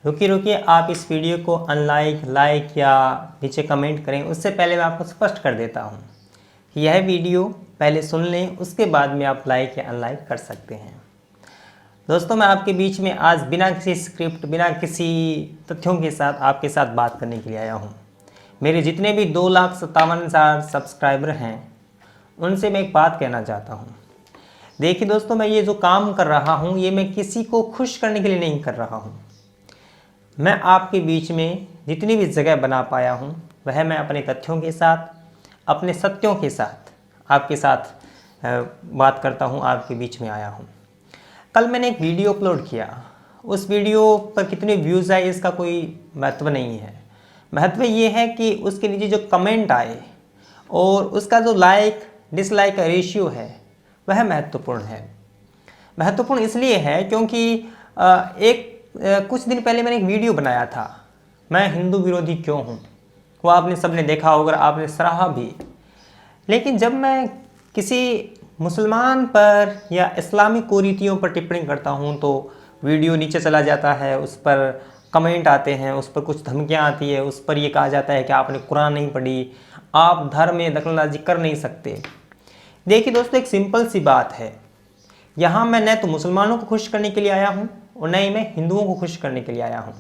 रुकिए रुकिए, आप इस वीडियो को अनलाइक, लाइक या नीचे कमेंट करें। उससे पहले मैं आपको स्पष्ट कर देता हूँ कि यह वीडियो पहले सुन लें, उसके बाद में आप लाइक या अनलाइक कर सकते हैं। दोस्तों, मैं आपके बीच में आज बिना किसी स्क्रिप्ट, बिना किसी तथ्यों के साथ आपके साथ बात करने के लिए आया हूँ। मेरे जितने भी 2,57,000 सब्सक्राइबर हैं, उनसे मैं एक बात कहना चाहता हूँ। देखिए दोस्तों, मैं ये जो काम कर रहा हूँ, ये मैं किसी को खुश करने के लिए नहीं कर रहा हूँ। मैं आपके बीच में जितनी भी जगह बना पाया हूँ, वह मैं अपने तथ्यों के साथ, अपने सत्यों के साथ आपके साथ बात करता हूँ, आपके बीच में आया हूँ। कल मैंने एक वीडियो अपलोड किया। उस वीडियो पर कितने व्यूज़ आए इसका कोई महत्व नहीं है। महत्व ये है कि उसके नीचे जो कमेंट आए और उसका जो लाइक डिसलाइक का रेशियो है, वह महत्वपूर्ण है। महत्वपूर्ण इसलिए है क्योंकि कुछ दिन पहले मैंने एक वीडियो बनाया था, मैं हिंदू विरोधी क्यों हूँ। वो आपने सबने देखा होगा, आपने सराहा भी। लेकिन जब मैं किसी मुसलमान पर या इस्लामिक कुरीतियों पर टिप्पणी करता हूँ तो वीडियो नीचे चला जाता है, उस पर कमेंट आते हैं, उस पर कुछ धमकियाँ आती है, उस पर ये कहा जाता है कि आपने कुरान नहीं पढ़ी, आप धर्म में दखलंदाजी कर नहीं सकते। देखिए दोस्तों, एक सिंपल सी बात है, यहाँ मैं न तो मुसलमानों को खुश करने के लिए आया हूँ और न ही मैं हिंदुओं को खुश करने के लिए आया हूँ।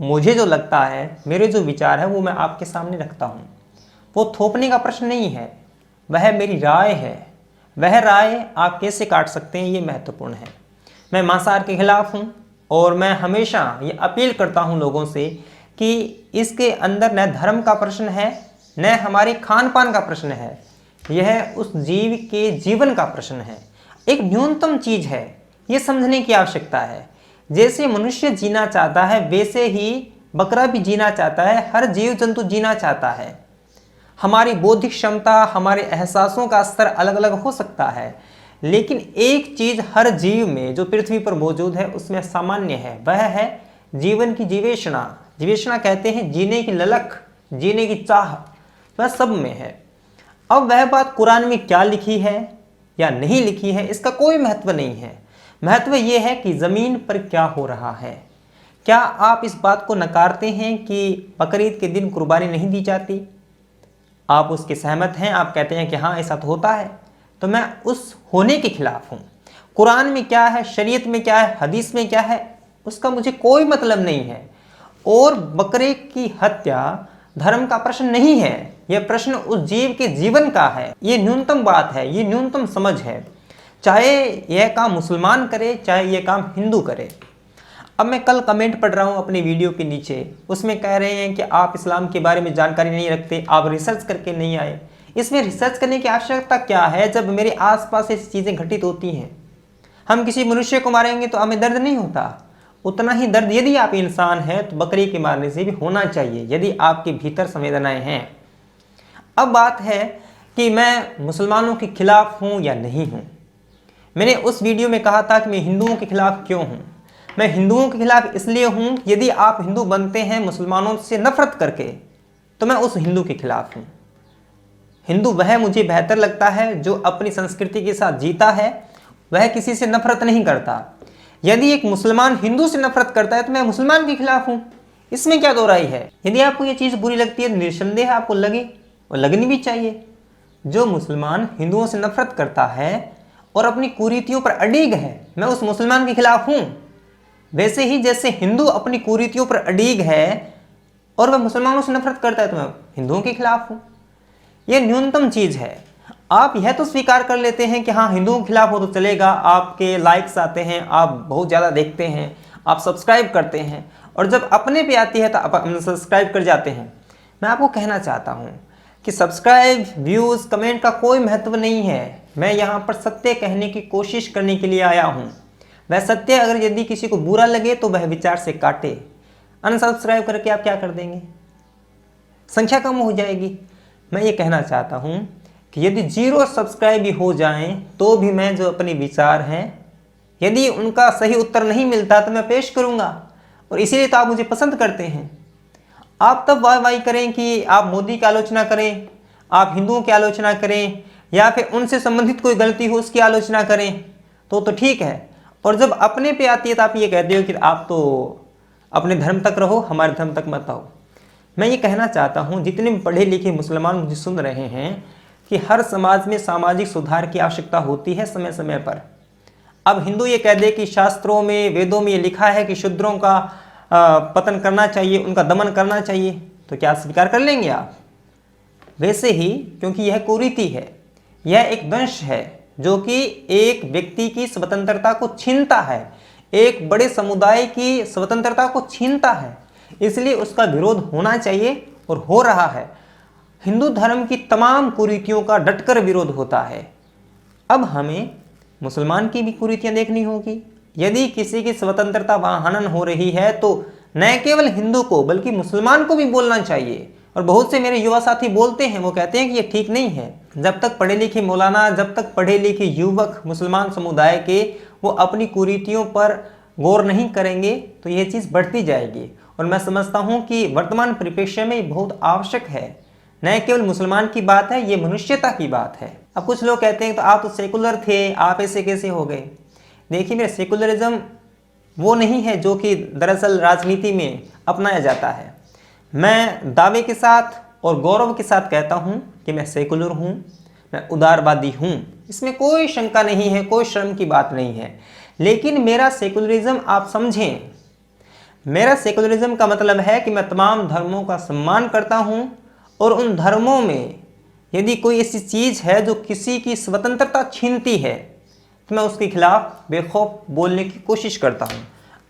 मुझे जो लगता है, मेरे जो विचार है, वो मैं आपके सामने रखता हूँ। वो थोपने का प्रश्न नहीं है, वह मेरी राय है। वह राय आप कैसे काट सकते हैं, ये महत्वपूर्ण है। मैं मांसाहार के खिलाफ हूँ और मैं हमेशा ये अपील करता हूँ लोगों से कि इसके अंदर न धर्म का प्रश्न है, न हमारे खान पान का प्रश्न है, यह उस जीव के जीवन का प्रश्न है। एक न्यूनतम चीज़ है, ये समझने की आवश्यकता है। जैसे मनुष्य जीना चाहता है, वैसे ही बकरा भी जीना चाहता है, हर जीव जंतु जीना चाहता है। हमारी बौद्धिक क्षमता, हमारे एहसासों का स्तर अलग अलग हो सकता है, लेकिन एक चीज़ हर जीव में जो पृथ्वी पर मौजूद है उसमें सामान्य है, वह है जीवन की जीवेषणा। जीवेषणा कहते हैं जीने की ललक, जीने की चाह, वह सब में है। अब वह बात कुरान में क्या लिखी है या नहीं लिखी है, इसका कोई महत्व नहीं है। महत्व यह है कि ज़मीन पर क्या हो रहा है। क्या आप इस बात को नकारते हैं कि बकरीद के दिन कुर्बानी नहीं दी जाती? आप उसके सहमत हैं, आप कहते हैं कि हाँ ऐसा तो होता है। तो मैं उस होने के खिलाफ हूँ। कुरान में क्या है, शरीयत में क्या है, हदीस में क्या है, उसका मुझे कोई मतलब नहीं है। और बकरे की हत्या धर्म का प्रश्न नहीं है, यह प्रश्न उस जीव के जीवन का है। ये न्यूनतम बात है, ये न्यूनतम समझ है, चाहे यह काम मुसलमान करे, चाहे यह काम हिंदू करे। अब मैं कल कमेंट पढ़ रहा हूँ अपनी वीडियो के नीचे, उसमें कह रहे हैं कि आप इस्लाम के बारे में जानकारी नहीं रखते, आप रिसर्च करके नहीं आए। इसमें रिसर्च करने की आवश्यकता क्या है जब मेरे आसपास ऐसी चीज़ें घटित होती हैं। हम किसी मनुष्य को मारेंगे तो हमें दर्द नहीं होता, उतना ही दर्द यदि आप इंसान हैं तो बकरी के मारने से भी होना चाहिए, यदि आपके भीतर संवेदनाएं हैं। अब बात है कि मैं मुसलमानों के खिलाफ हूँ या नहीं हूँ। मैंने उस वीडियो में कहा था कि मैं हिंदुओं के खिलाफ क्यों हूँ। मैं हिंदुओं के खिलाफ इसलिए हूँ, यदि आप हिंदू बनते हैं मुसलमानों से नफरत करके, तो मैं उस हिंदू के खिलाफ हूँ। हिंदू वह मुझे बेहतर लगता है जो अपनी संस्कृति के साथ जीता है, वह किसी से नफरत नहीं करता। यदि एक मुसलमान हिंदू से नफरत करता है तो मैं मुसलमान के खिलाफ हूँ, इसमें क्या दो राय है। यदि आपको ये चीज़ बुरी लगती है, निस्संदेह आपको लगे और लगनी भी चाहिए। जो मुसलमान हिंदुओं से नफरत करता है और अपनी कुरीतियों पर अड़िग है, मैं उस मुसलमान के खिलाफ हूँ। वैसे ही जैसे हिंदू अपनी कुरीतियों पर अड़िग है और वह मुसलमानों से नफरत करता है, तो मैं हिंदुओं के खिलाफ हूँ। यह न्यूनतम चीज़ है। आप यह तो स्वीकार कर लेते हैं कि हाँ हिंदुओं के खिलाफ हो तो चलेगा, आपके लाइक्स आते हैं, आप बहुत ज़्यादा देखते हैं, आप सब्सक्राइब करते हैं, और जब अपने पे आती है तो आप अनसब्सक्राइब कर जाते हैं। मैं आपको कहना चाहता हूँ कि सब्सक्राइब, व्यूज़, कमेंट का कोई महत्व नहीं है। मैं यहाँ पर सत्य कहने की कोशिश करने के लिए आया हूँ। वह सत्य अगर यदि किसी को बुरा लगे तो वह विचार से काटे। अनसब्सक्राइब करके आप क्या कर देंगे, संख्या कम हो जाएगी। मैं ये कहना चाहता हूँ कि यदि 0 सब्सक्राइब भी हो जाएं तो भी मैं जो अपने विचार हैं, यदि उनका सही उत्तर नहीं मिलता तो मैं पेश करूँगा, और इसीलिए तो आप मुझे पसंद करते हैं। आप तब वाह करें कि आप मोदी की आलोचना करें, आप हिंदुओं की आलोचना करें, या फिर उनसे संबंधित कोई गलती हो उसकी आलोचना करें, तो ठीक है। और जब अपने पे आती है तो आप ये कहते हो कि आप तो अपने धर्म तक रहो, हमारे धर्म तक मत आओ। मैं ये कहना चाहता हूँ जितने भी पढ़े लिखे मुसलमान मुझे सुन रहे हैं कि हर समाज में सामाजिक सुधार की आवश्यकता होती है समय समय पर। अब हिंदू ये कह दे कि शास्त्रों में, वेदों में ये लिखा है कि शूद्रों का पतन करना चाहिए, उनका दमन करना चाहिए, तो क्या स्वीकार कर लेंगे आप? वैसे ही, क्योंकि यह कुरीति है, यह एक दंश है जो कि एक व्यक्ति की स्वतंत्रता को छीनता है, एक बड़े समुदाय की स्वतंत्रता को छीनता है, इसलिए उसका विरोध होना चाहिए और हो रहा है। हिंदू धर्म की तमाम कुरीतियों का डटकर विरोध होता है। अब हमें मुसलमान की भी कुरीतियां देखनी होगी। यदि किसी की स्वतंत्रता वहां हनन हो रही है तो न केवल हिंदू को बल्कि मुसलमान को भी बोलना चाहिए। और बहुत से मेरे युवा साथी बोलते हैं, वो कहते हैं कि ये ठीक नहीं है। जब तक पढ़े लिखे मौलाना, जब तक पढ़े लिखे युवक मुसलमान समुदाय के वो अपनी कुरीतियों पर गौर नहीं करेंगे तो ये चीज़ बढ़ती जाएगी। और मैं समझता हूँ कि वर्तमान परिप्रेक्ष्य में बहुत आवश्यक है। न केवल मुसलमान की बात है, ये मनुष्यता की बात है। अब कुछ लोग कहते हैं तो आप तो सेकुलर थे, आप ऐसे कैसे हो गए? देखिए, मेरा सेकुलरिज्म वो नहीं है जो कि दरअसल राजनीति में अपनाया जाता है। मैं दावे के साथ और गौरव के साथ कहता हूँ कि मैं सेकुलर हूँ, मैं उदारवादी हूँ, इसमें कोई शंका नहीं है, कोई शर्म की बात नहीं है। लेकिन मेरा सेकुलरिज्म आप समझें, मेरा सेकुलरिज्म का मतलब है कि मैं तमाम धर्मों का सम्मान करता हूँ और उन धर्मों में यदि कोई ऐसी चीज़ है जो किसी की स्वतंत्रता छीनती है तो मैं उसके खिलाफ बेखौफ बोलने की कोशिश करता हूँ।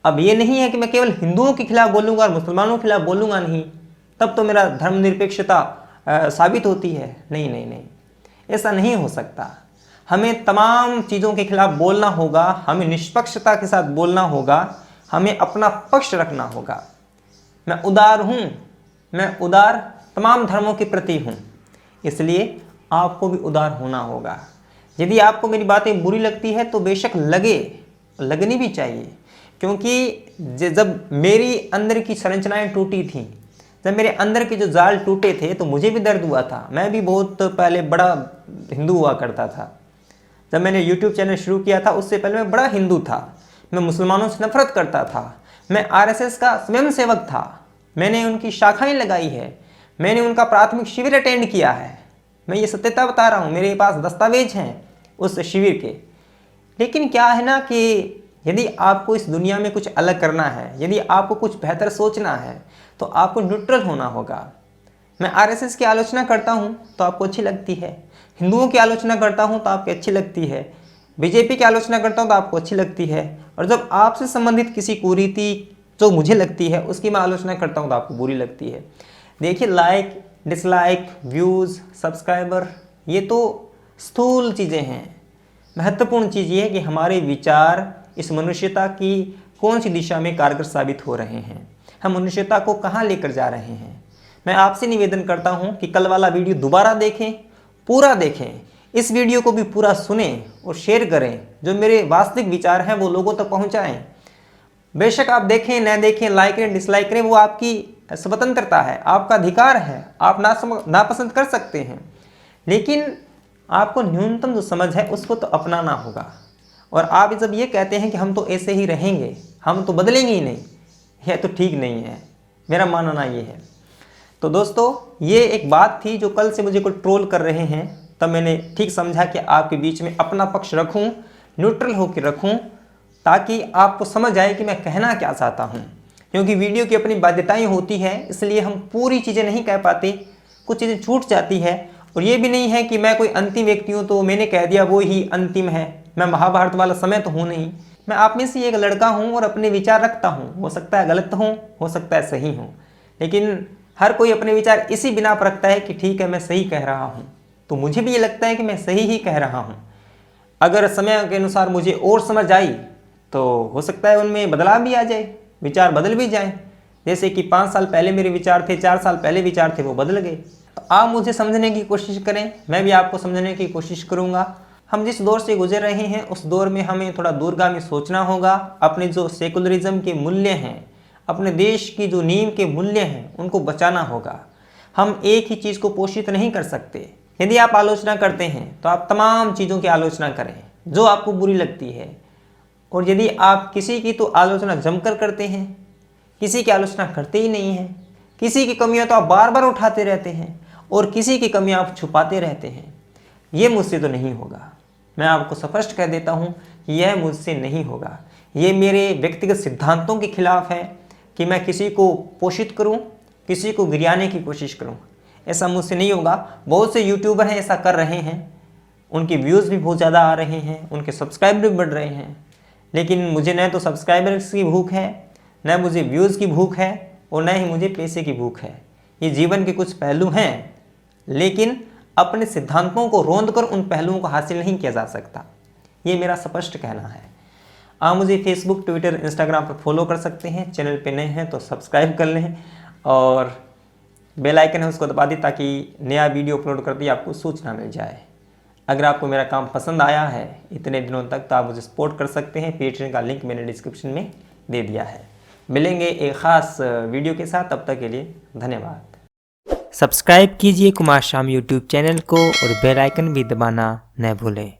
अब ये नहीं है कि मैं केवल हिंदुओं के खिलाफ बोलूँगा और मुसलमानों के खिलाफ बोलूँगा नहीं, तब तो मेरा धर्मनिरपेक्षता साबित होती है। नहीं नहीं नहीं, ऐसा नहीं हो सकता। हमें तमाम चीज़ों के खिलाफ बोलना होगा, हमें निष्पक्षता के साथ बोलना होगा, हमें अपना पक्ष रखना होगा। मैं उदार हूँ, मैं उदार तमाम धर्मों के प्रति हूँ, इसलिए आपको भी उदार होना होगा। यदि आपको मेरी बातें बुरी लगती है तो बेशक लगनी भी चाहिए, क्योंकि जब मेरी अंदर की संरचनाएं टूटी थीं, जब मेरे अंदर के जो जाल टूटे थे तो मुझे भी दर्द हुआ था। मैं भी बहुत पहले बड़ा हिंदू हुआ करता था। जब मैंने YouTube चैनल शुरू किया था उससे पहले मैं बड़ा हिंदू था, मैं मुसलमानों से नफरत करता था, मैं RSS का स्वयंसेवक था, मैंने उनकी शाखाएं लगाई है, मैंने उनका प्राथमिक शिविर अटेंड किया है। मैं ये सत्यता बता रहा हूँ, मेरे पास दस्तावेज हैं उस शिविर के। लेकिन क्या है ना कि यदि आपको इस दुनिया में कुछ अलग करना है, यदि आपको कुछ बेहतर सोचना है तो आपको न्यूट्रल होना होगा। मैं RSS की आलोचना करता हूँ तो आपको अच्छी लगती है, हिंदुओं की आलोचना करता हूँ तो आपको अच्छी लगती है, BJP की आलोचना करता हूँ तो आपको अच्छी लगती है, और जब आपसे संबंधित किसी कुरीति जो मुझे लगती है उसकी मैं आलोचना करता हूँ तो आपको बुरी लगती है। देखिए, लाइक, डिसलाइक, व्यूज़, सब्सक्राइबर, ये तो स्थूल चीज़ें हैं। महत्वपूर्ण चीज़ ये है कि हमारे विचार इस मनुष्यता की कौन सी दिशा में कारगर साबित हो रहे हैं, हम मनुष्यता को कहाँ लेकर जा रहे हैं। मैं आपसे निवेदन करता हूँ कि कल वाला वीडियो दोबारा देखें, पूरा देखें, इस वीडियो को भी पूरा सुनें और शेयर करें। जो मेरे वास्तविक विचार हैं वो लोगों तक पहुँचाएँ। बेशक आप देखें, न देखें, लाइक करें, डिसलाइक करें, वो आपकी स्वतंत्रता है, आपका अधिकार है, आप नापसंद कर सकते हैं। लेकिन आपको न्यूनतम जो समझ है उसको तो अपनाना होगा। और आप जब ये कहते हैं कि हम तो ऐसे ही रहेंगे, हम तो बदलेंगे ही नहीं, यह तो ठीक नहीं है, मेरा मानना ये है। तो दोस्तों, ये एक बात थी जो कल से मुझे कोई ट्रोल कर रहे हैं, तब मैंने ठीक समझा कि आपके बीच में अपना पक्ष रखूं, न्यूट्रल होकर रखूं, ताकि आपको समझ आए कि मैं कहना क्या चाहता हूं। क्योंकि वीडियो की अपनी बाध्यताएं होती हैं, इसलिए हम पूरी चीज़ें नहीं कह पाते, कुछ चीज़ें छूट जाती है। और ये भी नहीं है कि मैं कोई अंतिम व्यक्ति हूँ तो मैंने कह दिया वो ही अंतिम है, मैं महाभारत वाला समय तो हूँ नहीं। मैं आप में से एक लड़का हूँ और अपने विचार रखता हूँ, हो सकता है गलत हूँ, हो सकता है सही हूँ, लेकिन हर कोई अपने विचार इसी बिना पर रखता है कि ठीक है मैं सही कह रहा हूँ। तो मुझे भी ये लगता है कि मैं सही ही कह रहा हूँ। अगर समय के अनुसार मुझे और समझ आई तो हो सकता है उनमें बदलाव भी आ जाए, विचार बदल भी जाएं। जैसे कि 5 साल पहले मेरे विचार थे, 4 साल पहले विचार थे, वो बदल गए। तो आप मुझे समझने की कोशिश करें, मैं भी आपको समझने की कोशिश करूँगा। हम जिस दौर से गुजर रहे हैं उस दौर में हमें थोड़ा दूरगामी सोचना होगा। अपने जो सेकुलरिज्म के मूल्य हैं, अपने देश की जो नींव के मूल्य हैं, उनको बचाना होगा। हम एक ही चीज़ को पोषित नहीं कर सकते। यदि आप आलोचना करते हैं तो आप तमाम चीज़ों की आलोचना करें जो आपको बुरी लगती है। और यदि आप किसी की तो आलोचना जमकर करते हैं, किसी की आलोचना करते ही नहीं हैं, किसी की कमियां तो आप बार बार उठाते रहते हैं और किसी की कमियां आप छुपाते रहते हैं, ये मुझसे तो नहीं होगा। मैं आपको स्पष्ट कह देता हूँ कि यह मुझसे नहीं होगा। ये मेरे व्यक्तिगत सिद्धांतों के खिलाफ है कि मैं किसी को पोषित करूँ, किसी को गिराने की कोशिश करूँ। ऐसा मुझसे नहीं होगा। बहुत से यूट्यूबर हैं ऐसा कर रहे हैं, उनके व्यूज़ भी बहुत ज़्यादा आ रहे हैं, उनके सब्सक्राइबर भी बढ़ रहे हैं, लेकिन मुझे न तो सब्सक्राइबर्स की भूख है, न मुझे व्यूज़ की भूख है और न ही मुझे पैसे की भूख है। ये जीवन के कुछ पहलू हैं, लेकिन अपने सिद्धांतों को रौंद कर उन पहलुओं को हासिल नहीं किया जा सकता। ये मेरा स्पष्ट कहना है। आप मुझे फेसबुक, ट्विटर, इंस्टाग्राम पर फॉलो कर सकते हैं। चैनल पे नए हैं तो सब्सक्राइब कर लें और बेल आइकन है उसको दबा दें ताकि नया वीडियो अपलोड करते ही आपको सूचना मिल जाए। अगर आपको मेरा काम पसंद आया है इतने दिनों तक तो आप मुझे सपोर्ट कर सकते हैं। पेट्रियन का लिंक मैंने डिस्क्रिप्शन में दे दिया है। मिलेंगे एक ख़ास वीडियो के साथ, तब तक के लिए धन्यवाद। सब्सक्राइब कीजिए कुमार शाम यूट्यूब चैनल को और बेल आइकन भी दबाना न भूलें।